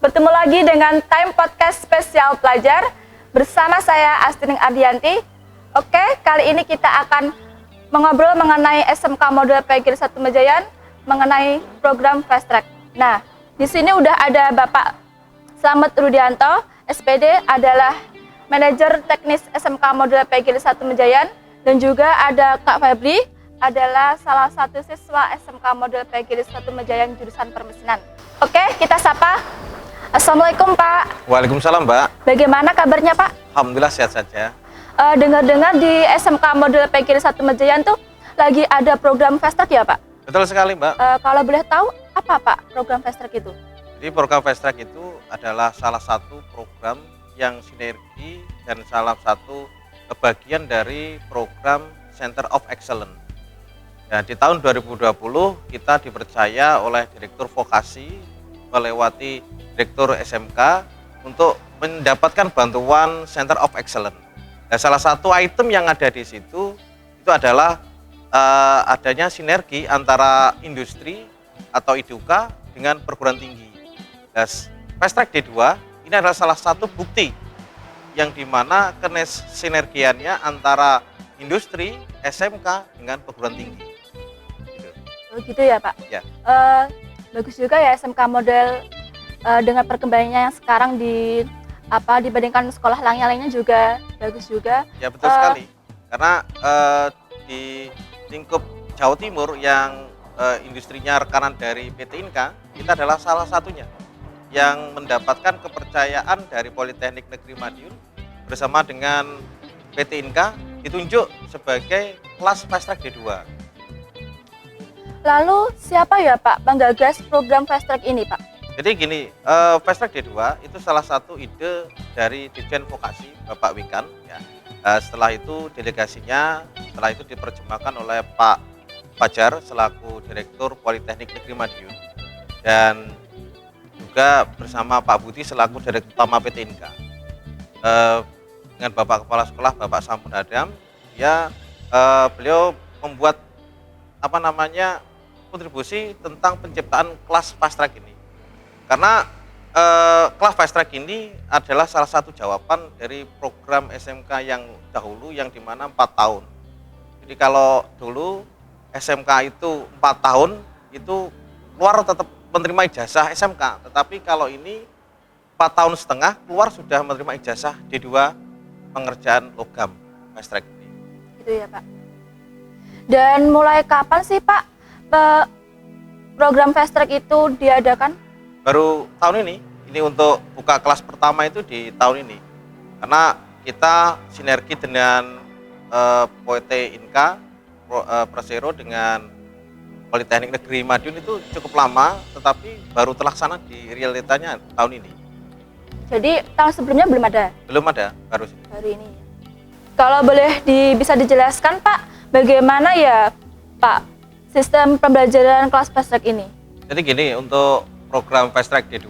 Bertemu lagi dengan Time Podcast Spesial Pelajar bersama saya Astining Ardianti. Oke, kali ini kita akan mengobrol mengenai SMK Modul PGRI 1 Mejayan mengenai program Fast Track. Nah, di sini udah ada Bapak Slamet Rudianto, SPD adalah Manajer Teknis SMK Modul PGRI 1 Mejayan, dan juga ada Kak Febri adalah salah satu siswa SMK Modul PGRI 1 Mejayan jurusan permesinan. Oke, kita sapa. Assalamualaikum Pak. Waalaikumsalam Mbak. Bagaimana kabarnya Pak? Alhamdulillah sehat saja. Dengar-dengar di SMK Modul PGRI 1 Mejayan tuh lagi ada program Fast Track ya Pak? Betul sekali Mbak. Kalau boleh tahu apa Pak program Fast Track itu? Jadi program Fast Track itu adalah salah satu program yang sinergi dan salah satu bagian dari program Center of Excellence. Nah, di tahun 2020 kita dipercaya oleh Direktur Vokasi melewati Direktur SMK untuk mendapatkan bantuan Center of Excellence. Nah, salah satu item yang ada di situ itu adalah adanya sinergi antara industri atau IDUKA dengan perguruan tinggi. Nah, Fast Track D2 ini adalah salah satu bukti yang dimana sinergiannya antara industri, SMK dengan perguruan tinggi. Oh gitu ya Pak? Ya. Bagus juga ya SMK model dengan perkembangannya yang sekarang dibandingkan sekolah lainnya juga bagus juga. Ya betul sekali. Karena di lingkup Jawa Timur yang industrinya rekanan dari PT Inka, kita adalah salah satunya yang mendapatkan kepercayaan dari Politeknik Negeri Madiun bersama dengan PT Inka ditunjuk sebagai kelas Fast Track D2. Lalu siapa ya Pak penggagas program Fast Track ini Pak? Jadi gini, Fast Track D2 itu salah satu ide dari Dirjen Vokasi Bapak Wikan. Ya. Setelah itu delegasinya, setelah itu diterjemahkan oleh Pak Fajar selaku Direktur Politeknik Negeri Madiun dan juga bersama Pak Budi selaku Direktur Utama PT Inka. Dengan Bapak Kepala Sekolah Bapak Sampun Adam, beliau membuat kontribusi tentang penciptaan kelas Fast Track ini. Karena kelas Fast Track ini adalah salah satu jawaban dari program SMK yang dahulu yang dimana 4 tahun. Jadi kalau dulu SMK itu 4 tahun itu keluar tetap menerima ijazah SMK, tetapi kalau ini 4 tahun setengah keluar sudah menerima ijazah D2 pengerjaan logam Fast Track ini. Gitu ya Pak. Dan mulai kapan sih Pak program Fast Track itu diadakan? Baru tahun ini untuk buka kelas pertama itu di tahun ini. Karena kita sinergi dengan PT Inka, Persero dengan Politeknik Negeri Madiun itu cukup lama, tetapi baru terlaksana di realitanya tahun ini. Jadi tahun sebelumnya belum ada? Belum ada, baru ini. Kalau boleh bisa dijelaskan Pak, bagaimana ya Pak sistem pembelajaran kelas Fast Track ini? Jadi gini, untuk program Fast Track D2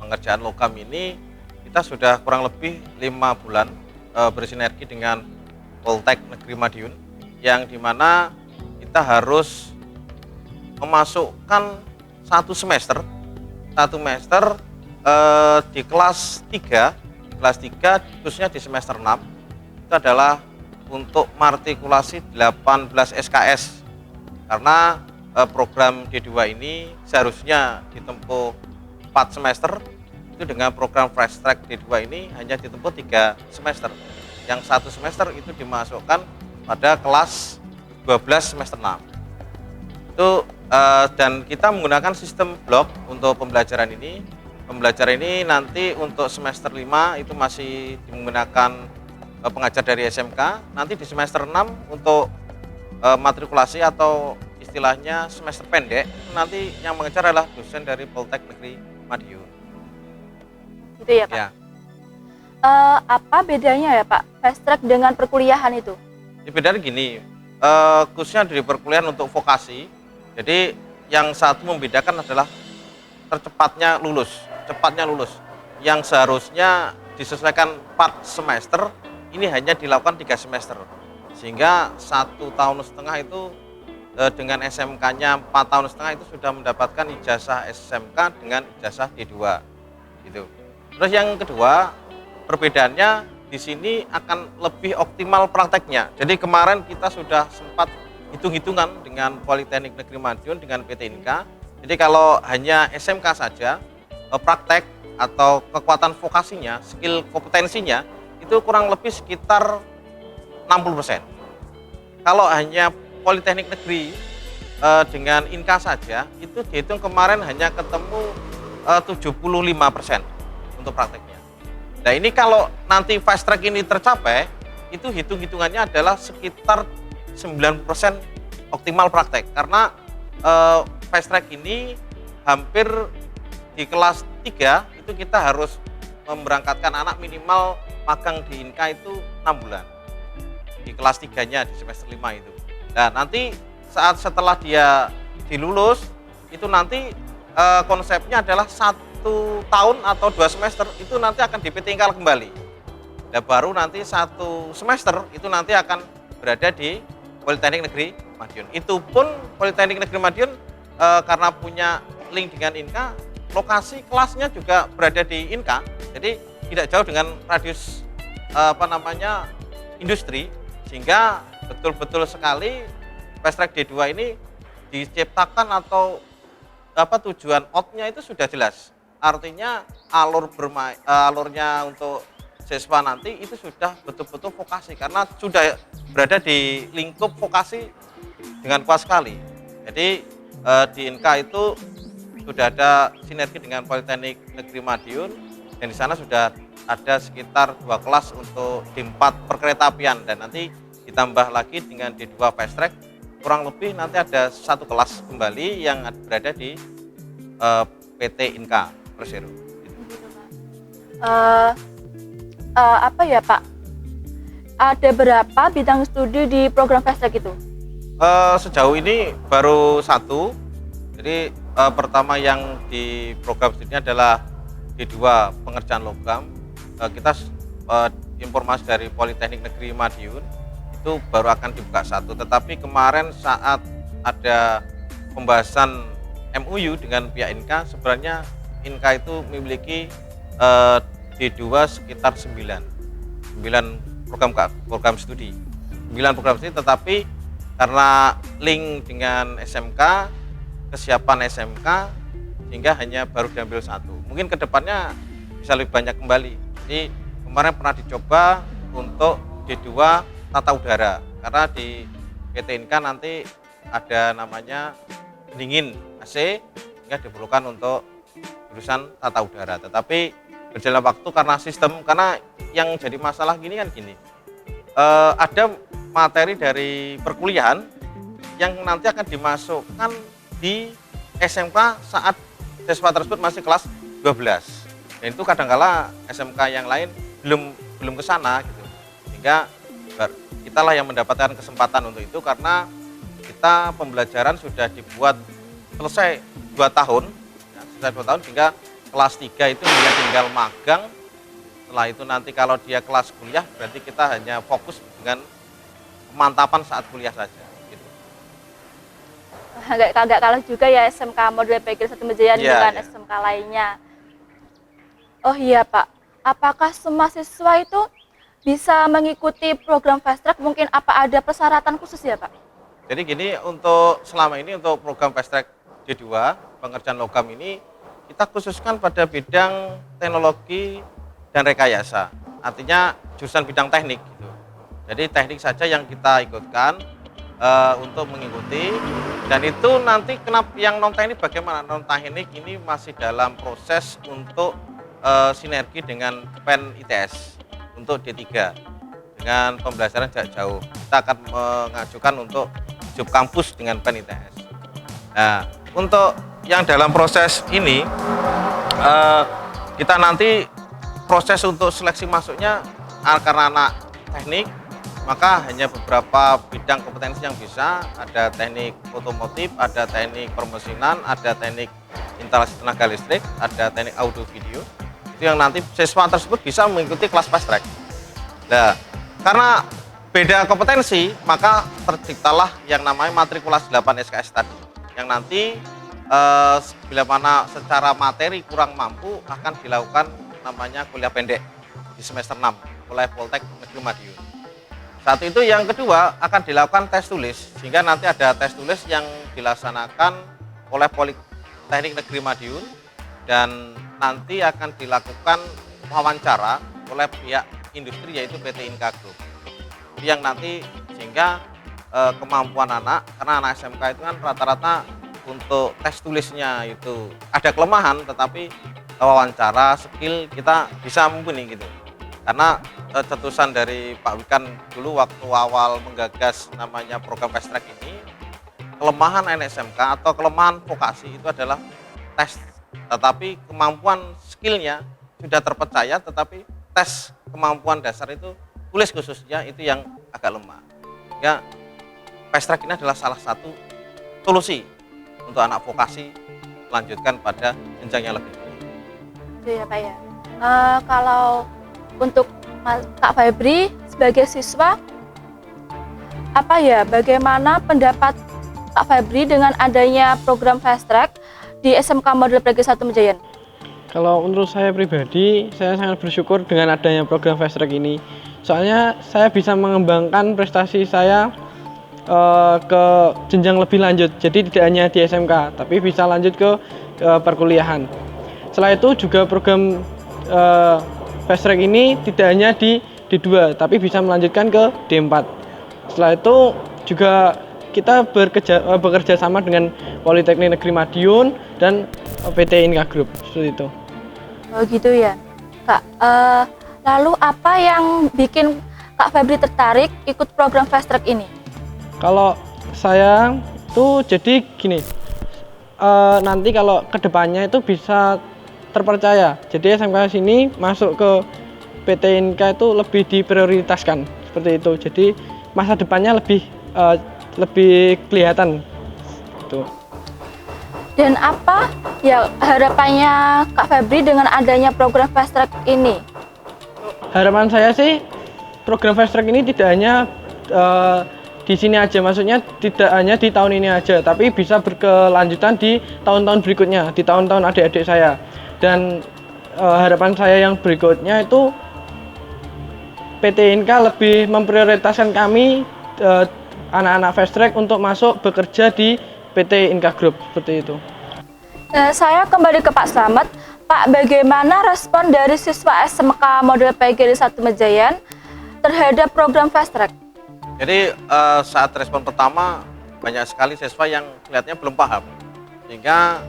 pengerjaan logam ini kita sudah kurang lebih 5 bulan bersinergi dengan Poltek Negeri Madiun, yang dimana kita harus memasukkan satu semester di kelas 3, khususnya di semester 6 itu adalah untuk matrikulasi 18 SKS. Karena program D2 ini seharusnya ditempuh 4 semester, itu dengan program Fast Track D2 ini hanya ditempuh 3 semester. Yang 1 semester itu dimasukkan pada kelas 12 semester 6. Itu dan kita menggunakan sistem blok untuk pembelajaran ini. Pembelajaran ini nanti untuk semester 5 itu masih menggunakan pengajar dari SMK. Nanti di semester 6 untuk matrikulasi atau istilahnya semester pendek, nanti yang mengajar adalah dosen dari Poltek Negeri Madiun. Gitu ya Pak? Ya. Apa bedanya ya Pak Fast Track dengan perkuliahan itu? Bedanya gini, khususnya dari perkuliahan untuk vokasi, jadi yang satu membedakan adalah cepatnya lulus. Yang seharusnya disesuaikan 4 semester, ini hanya dilakukan 3 semester. Sehingga 1 tahun setengah itu dengan SMK-nya 4 tahun setengah itu sudah mendapatkan ijazah SMK dengan ijazah D2. gitu. Terus yang kedua, perbedaannya di sini akan lebih optimal prakteknya. Jadi kemarin kita sudah sempat hitung-hitungan dengan Politeknik Negeri Madiun dengan PT Inka. Jadi kalau hanya SMK saja, praktek atau kekuatan vokasinya, skill kompetensinya itu kurang lebih sekitar 60%. Kalau hanya Politeknik Negeri dengan Inka saja, itu dihitung kemarin hanya ketemu 75% untuk prakteknya. Nah ini kalau nanti fast track ini tercapai, itu hitung-hitungannya adalah sekitar 90% optimal praktek. Karena fast track ini hampir di kelas 3 itu kita harus memberangkatkan anak minimal magang di Inka itu 6 bulan. Di kelas 3-nya di semester 5 itu. Nah nanti saat setelah dia dilulus, itu nanti konsepnya adalah 1 tahun atau 2 semester itu nanti akan ditinggal kembali. Dan baru nanti 1 semester itu nanti akan berada di Politeknik Negeri Madiun. Itu pun Politeknik Negeri Madiun karena punya link dengan Inka, lokasi kelasnya juga berada di Inka. Jadi tidak jauh dengan radius industri, sehingga betul-betul sekali fast track D2 ini diciptakan atau tujuan outnya itu sudah jelas. Artinya alurnya untuk siswa nanti itu sudah betul-betul vokasi karena sudah berada di lingkup vokasi dengan kuat sekali. Jadi di Inka itu sudah ada sinergi dengan Politeknik Negeri Madiun dan di sana sudah ada sekitar 2 kelas untuk D4 perkeretaapian dan nanti ditambah lagi dengan D2 fast track kurang lebih nanti ada 1 kelas kembali yang berada di PT Inka Persero. Apa ya Pak? Ada berapa bidang studi di program fast track itu? Sejauh ini baru 1. Jadi pertama yang di program studinya adalah D2 pengerjaan logam. Kita informasi dari Politeknik Negeri Madiun itu baru akan dibuka 1. Tetapi kemarin saat ada pembahasan MOU dengan pihak Inka, sebenarnya Inka itu memiliki D2 sekitar 9 program studi. 9 program studi, tetapi karena link dengan SMK, kesiapan SMK, sehingga hanya baru diambil 1. Mungkin kedepannya bisa lebih banyak kembali. Jadi kemarin pernah dicoba untuk D2 tata udara, karena di PT Inka nanti ada namanya pendingin AC, sehingga diperlukan untuk jurusan tata udara. Tetapi berjalan waktu karena yang jadi masalah gini, ada materi dari perkuliahan yang nanti akan dimasukkan di SMK saat siswa tersebut masih kelas 12. Dan itu kadangkala SMK yang lain belum ke sana gitu. Sehingga kitalah yang mendapatkan kesempatan untuk itu karena kita pembelajaran sudah dibuat selesai 2 tahun, sehingga kelas 3 itu dia tinggal magang. Setelah itu nanti kalau dia kelas kuliah berarti kita hanya fokus dengan pemantapan saat kuliah saja. Gitu. Agak kalah juga ya SMK Modul PGRI 1 Mejayan dengan SMK lainnya. Oh iya Pak, apakah semua siswa itu bisa mengikuti program fast track? Mungkin apa ada persyaratan khusus ya Pak? Jadi gini, untuk selama ini untuk program fast track D2 pengerjaan logam ini kita khususkan pada bidang teknologi dan rekayasa, artinya jurusan bidang teknik gitu. Jadi teknik saja yang kita ikutkan untuk mengikuti, dan itu nanti kenapa yang non teknik, bagaimana non teknik ini masih dalam proses untuk sinergi dengan PEN ITS untuk D3 dengan pembelajaran jarak jauh. Kita akan mengajukan untuk job kampus dengan PEN ITS. Nah, untuk yang dalam proses ini kita nanti proses untuk seleksi masuknya karena anak teknik, maka hanya beberapa bidang kompetensi yang bisa. Ada teknik otomotif, ada teknik permesinan, ada teknik instalasi tenaga listrik, ada teknik audio video. Itu yang nanti siswa tersebut bisa mengikuti kelas fast track. Nah, karena beda kompetensi, maka terciptalah yang namanya matrikulasi 8 SKS tadi, yang nanti bila mana secara materi kurang mampu akan dilakukan namanya kuliah pendek di semester 6 oleh Poltek Negeri Madiun. Saat itu yang kedua akan dilakukan tes tulis, sehingga nanti ada tes tulis yang dilaksanakan oleh Politeknik Negeri Madiun dan nanti akan dilakukan wawancara oleh pihak industri yaitu PT Inka Group. Yang nanti sehingga kemampuan anak, karena anak SMK itu kan rata-rata untuk tes tulisnya itu ada kelemahan, tetapi wawancara skill kita bisa mumpuni gitu. Karena cetusan dari Pak Wikan dulu waktu awal menggagas namanya program fast track ini, kelemahan anak SMK atau kelemahan vokasi itu adalah tes, tetapi kemampuan skillnya sudah terpercaya, tetapi tes kemampuan dasar itu tulis khususnya itu yang agak lemah. Ya, fast track ini adalah salah satu solusi untuk anak vokasi melanjutkan pada jenjang yang lebih tinggi. Itu ya Pak ya. Kalau untuk Kak Febri sebagai siswa, apa ya, bagaimana pendapat Kak Febri dengan adanya program fast track di SMK Model PG 1 Mejayan? Kalau menurut saya pribadi, saya sangat bersyukur dengan adanya program fast track ini. Soalnya saya bisa mengembangkan prestasi saya ke jenjang lebih lanjut. Jadi tidak hanya di SMK, tapi bisa lanjut ke perkuliahan. Setelah itu juga program fast track ini tidak hanya di D2, tapi bisa melanjutkan ke D4. Setelah itu juga kita bekerja sama dengan Politeknik Negeri Madiun dan PT Inka Group, seperti itu. Oh gitu ya Kak. Lalu apa yang bikin Kak Febri tertarik ikut program fast track ini? Kalau saya tuh jadi gini, nanti kalau kedepannya itu bisa terpercaya. Jadi SMK sini masuk ke PT Inka itu lebih diprioritaskan, seperti itu. Jadi masa depannya lebih kelihatan. Gitu. Dan apa ya harapannya Kak Febri dengan adanya program fast track ini? Harapan saya sih program fast track ini tidak hanya di sini aja, maksudnya tidak hanya di tahun ini aja, tapi bisa berkelanjutan di tahun-tahun berikutnya, di tahun-tahun adik-adik saya. Dan harapan saya yang berikutnya itu PT Inka lebih memprioritaskan kami anak-anak fast track untuk masuk bekerja di PT Inka Group, seperti itu. Saya kembali ke Pak Slamet. Pak, bagaimana respon dari siswa SMK Model PG 1 Mejayan terhadap program fast track? Jadi saat respon pertama banyak sekali siswa yang kelihatannya belum paham, sehingga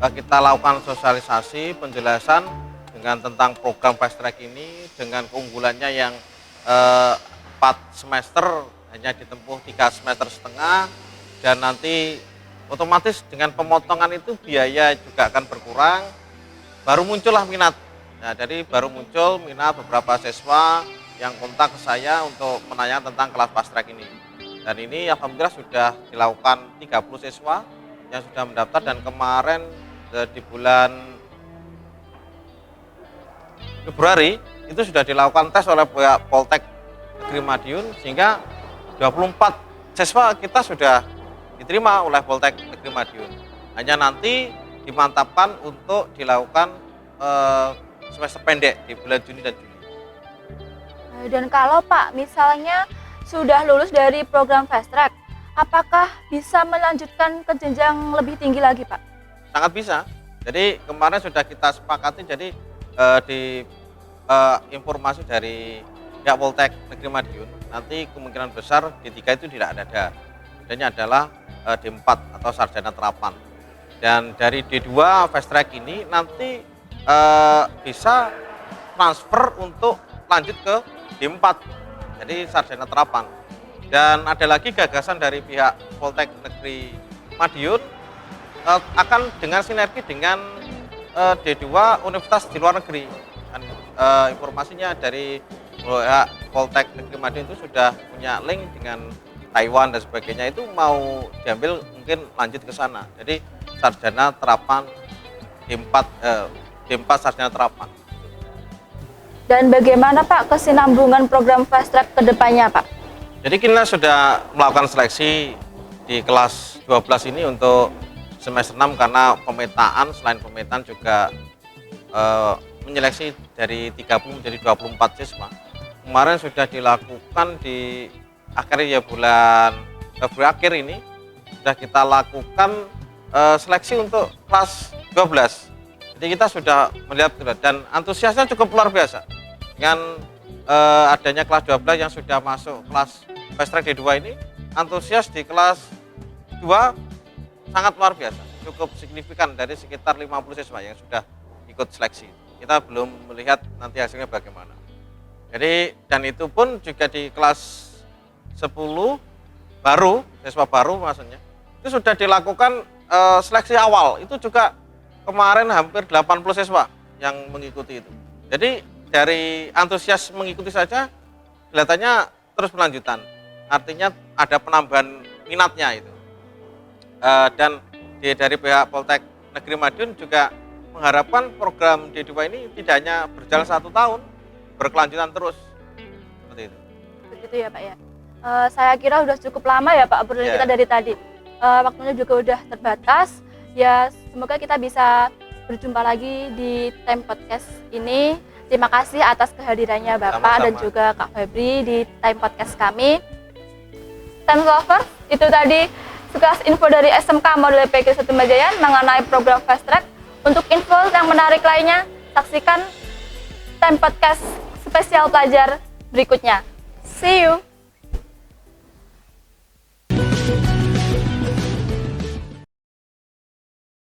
kita lakukan sosialisasi, penjelasan dengan tentang program fast track ini dengan keunggulannya yang 4 semester hanya ditempuh 3 semester setengah, dan nanti otomatis dengan pemotongan itu biaya juga akan berkurang. Baru muncullah minat. Nah, jadi baru muncul minat beberapa siswa yang kontak ke saya untuk menanyakan tentang kelas fast track ini. Dan ini alhamdulillah sudah dilakukan 30 siswa yang sudah mendaftar, dan kemarin di bulan Februari itu sudah dilakukan tes oleh pihak Poltek Negeri Madiun, sehingga 24 siswa kita sudah diterima oleh Poltek Negeri Madiun. Hanya nanti dimantapkan untuk dilakukan semester pendek di bulan Juni dan Juli. Dan kalau Pak misalnya sudah lulus dari program fast track, apakah bisa melanjutkan ke jenjang lebih tinggi lagi Pak? Sangat bisa. Jadi kemarin sudah kita sepakati, jadi di informasi dari pihak Poltek Negeri Madiun, nanti kemungkinan besar D3 itu tidak ada. Bedanya adalah D4 atau sarjana terapan. Dan dari D2 fast track ini nanti bisa transfer untuk lanjut ke D4, jadi sarjana terapan. Dan ada lagi gagasan dari pihak Poltek Negeri Madiun akan dengan sinergi dengan D2 universitas di luar negeri. Dan, informasinya dari pihak Poltek Negeri Madiun itu sudah punya link dengan Taiwan dan sebagainya, itu mau diambil mungkin lanjut ke sana. Jadi sarjana terapan D4 sarjana terapan. Dan bagaimana Pak kesinambungan program fast track ke depannya Pak? Jadi kita sudah melakukan seleksi di kelas 12 ini untuk semester 6 karena pemetaan, selain pemetaan juga menyeleksi dari 30 menjadi 24 siswa. Kemarin sudah dilakukan di bulan Februari akhir ini sudah kita lakukan seleksi untuk kelas 12. Jadi kita sudah melihat dan antusiasnya cukup luar biasa dengan adanya kelas 12 yang sudah masuk kelas fast track D2 ini. Antusias di kelas 2 sangat luar biasa, cukup signifikan dari sekitar 50 siswa yang sudah ikut seleksi. Kita belum melihat nanti hasilnya bagaimana. Jadi dan itu pun juga di kelas 10 baru, siswa baru maksudnya, itu sudah dilakukan seleksi awal. Itu juga kemarin hampir 80 siswa yang mengikuti itu. Jadi dari antusias mengikuti saja kelihatannya terus berlanjutan. Artinya ada penambahan minatnya itu. Dan dari pihak Poltek Negeri Madiun juga mengharapkan program D2 ini tidak hanya berjalan 1 tahun, berkelanjutan terus. Seperti itu. Begitu ya Pak ya. Saya kira sudah cukup lama ya Pak obrolan kita dari tadi. Waktunya juga udah terbatas. Ya semoga kita bisa berjumpa lagi di Time Podcast ini. Terima kasih atas kehadirannya Bapak Sama-sama. dan juga Kak Febri di Time Podcast kami. Time Lovers, itu tadi sekilas info dari SMK Model PGRI 1 Mejayan mengenai program Fast Track. Untuk info yang menarik lainnya, saksikan Time Podcast spesial pelajar berikutnya. See you!